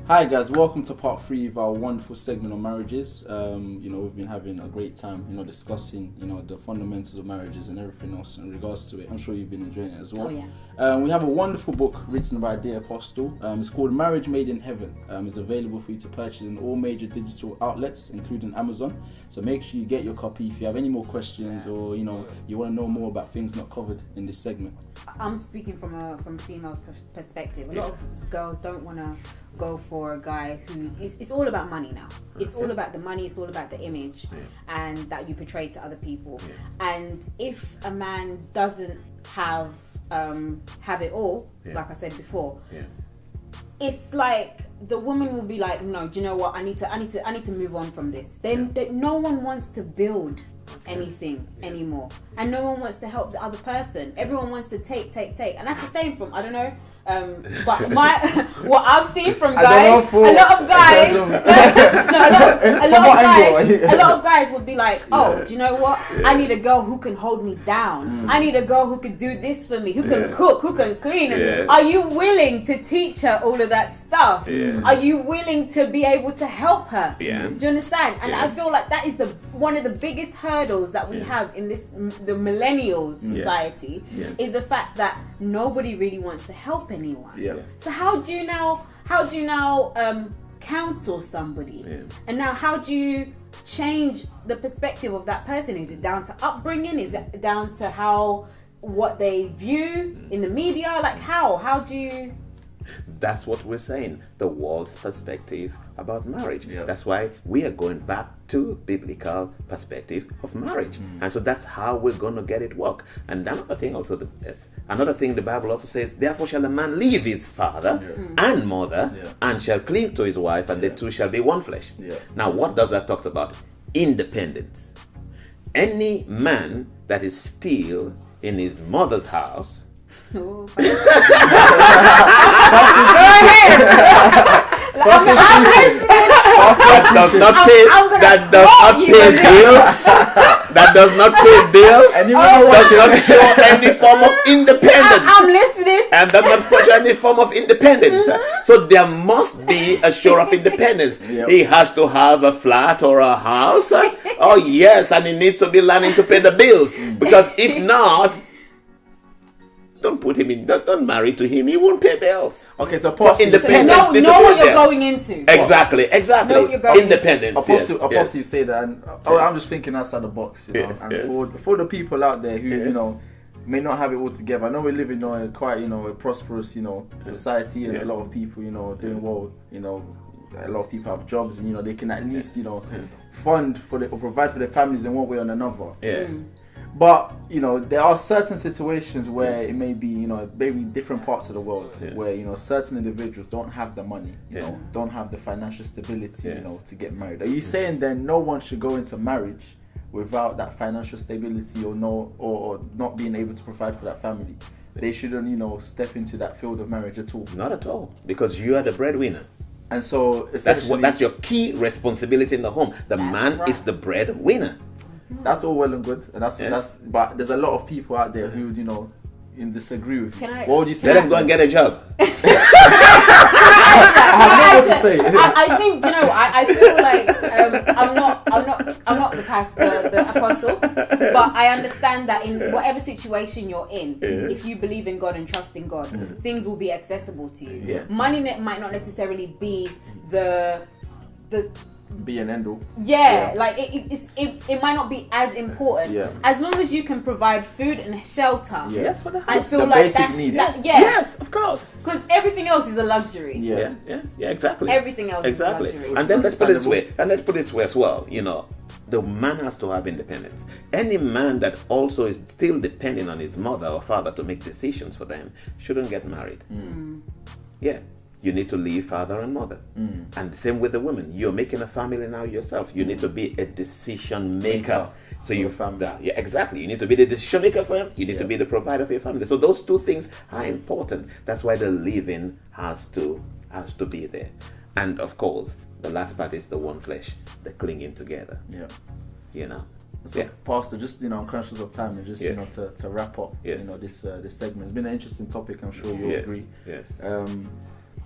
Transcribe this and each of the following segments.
Hi guys, welcome to part 3 of our wonderful segment on marriages. We've been having a great time, discussing, the fundamentals of marriages and everything else in regards to it. I'm sure you've been enjoying it as well. Oh, yeah. We have a wonderful book written by the Apostle. It's called Marriage Made in Heaven. It's available for you to purchase in all major digital outlets, including Amazon. So make sure you get your copy. If you have any more questions or, you want to know more about things not covered in this segment. I'm speaking from a female's perspective. A lot of girls don't want to go for a guy who it's all about money now. It's all about the money, it's all about the image and that you portray to other people. And if a man doesn't have it all, like I said before, it's like the woman will be like, no, do you know what, I need to move on from this. Then no one wants to build anything anymore, and no one wants to help the other person. Everyone wants to take, and that's the same from, I don't know, but what I've seen from guys, a lot of guys would be like, oh, do you know what? I need a girl who can hold me down. I need a girl who can do this for me, who can cook, who can clean. And are you willing to teach her all of that stuff? Are you willing to be able to help her? Do you understand? And I feel like that is one of the biggest hurdles that we have in the millennial society is the fact that nobody really wants to help anyone. So how do you now counsel somebody? And now how do you change the perspective of that person? Is it down to upbringing? Is it down to what they view in the media? Like how do you... That's what we're saying, the world's perspective about marriage. That's why we are going back to biblical perspective of marriage. And so that's how we're going to get it work. And another thing the Bible also says, therefore shall a man leave his father and mother and shall cling to his wife, and the two shall be one flesh. Now what does that talk about? Independence. Any man that is still in his mother's house, Oh, Go ahead. I'm listening. That does not pay bills. And does not show any form of independence. I'm listening. And does not show any form of independence. So there must be a show of independence. He has to have a flat or a house. Oh yes, and he needs to be learning to pay the bills. Because if not, don't put him in. Don't marry to him. He won't pay bills. Okay, so independence. Know what you're going into. Exactly. Know what you're going Independence. Apostle, you say that, and I'm just thinking outside the box. For the people out there who may not have it all together. I know we live in a prosperous society, and a lot of people doing well. A lot of people have jobs, and they can at least fund for or provide for their families in one way or another. But there are certain situations where it may be maybe different parts of the world where certain individuals don't have the money, don't have the financial stability, to get married. Are you saying then no one should go into marriage without that financial stability or not being able to provide for that family? They shouldn't step into that field of marriage at all. Not at all, because you are the breadwinner. And so that's your key responsibility in the home. The man is the breadwinner. That's all well and good, and but there's a lot of people out there who disagree with you. What would you say? Let them go and get a job. I have no what to say. I think I feel like I'm not the pastor, the apostle, but I understand that in whatever situation you're in, if you believe in God and trust in God, things will be accessible to you. Money might not necessarily be the be an end all. Like it might not be as important. As long as you can provide food and shelter. Yes, for the house. I feel the like basic needs. Yes, of course. Because everything else is a luxury. Yeah, exactly. Everything else is a luxury. And then let's put it this way. As well. The man has to have independence. Any man that also is still depending on his mother or father to make decisions for them shouldn't get married. You need to leave father and mother. And the same with the women. You're making a family now yourself. You need to be a decision maker. So your family. Exactly. You need to be the decision maker for him. You need to be the provider for your family. So those two things are important. That's why the living has to be there. And of course, the last part is the one flesh, the clinging together. So, Pastor, just I'm conscious of time, and just to wrap up, this segment. It's been an interesting topic. I'm sure you'll agree.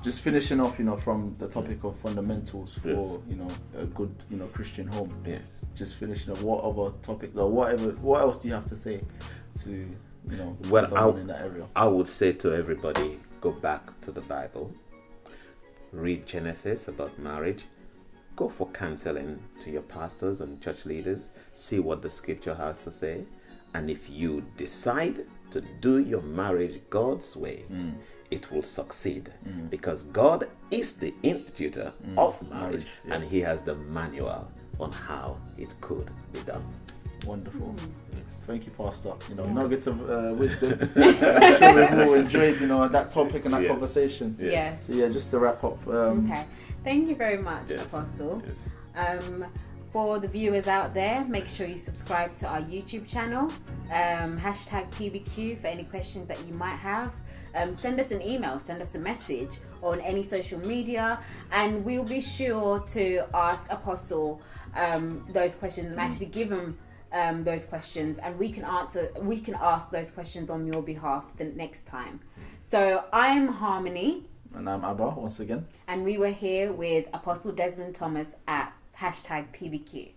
just finishing off, from the topic of fundamentals for, a good, Christian home. Yes. Just finishing up. What other topic, or what else do you have to say to, well, someone in that area? I would say to everybody, go back to the Bible, read Genesis about marriage, go for counseling to your pastors and church leaders, see what the scripture has to say, and if you decide to do your marriage God's way, it will succeed, because God is the institutor of marriage, and He has the manual on how it could be done. Wonderful. Thank you, Pastor. Nuggets of wisdom. I'm sure we've all enjoyed, that topic and that conversation. Yes. So just to wrap up. Okay. Thank you very much, Apostle. Yes. For the viewers out there, make sure you subscribe to our YouTube channel. Hashtag PBQ for any questions that you might have. Send us an email, send us a message on any social media, and we'll be sure to ask Apostle those questions and actually give him those questions, and we can ask those questions on your behalf the next time. So I'm Harmony. And I'm Abba, once again. And we were here with Apostle Desmond Thomas at hashtag PBQ.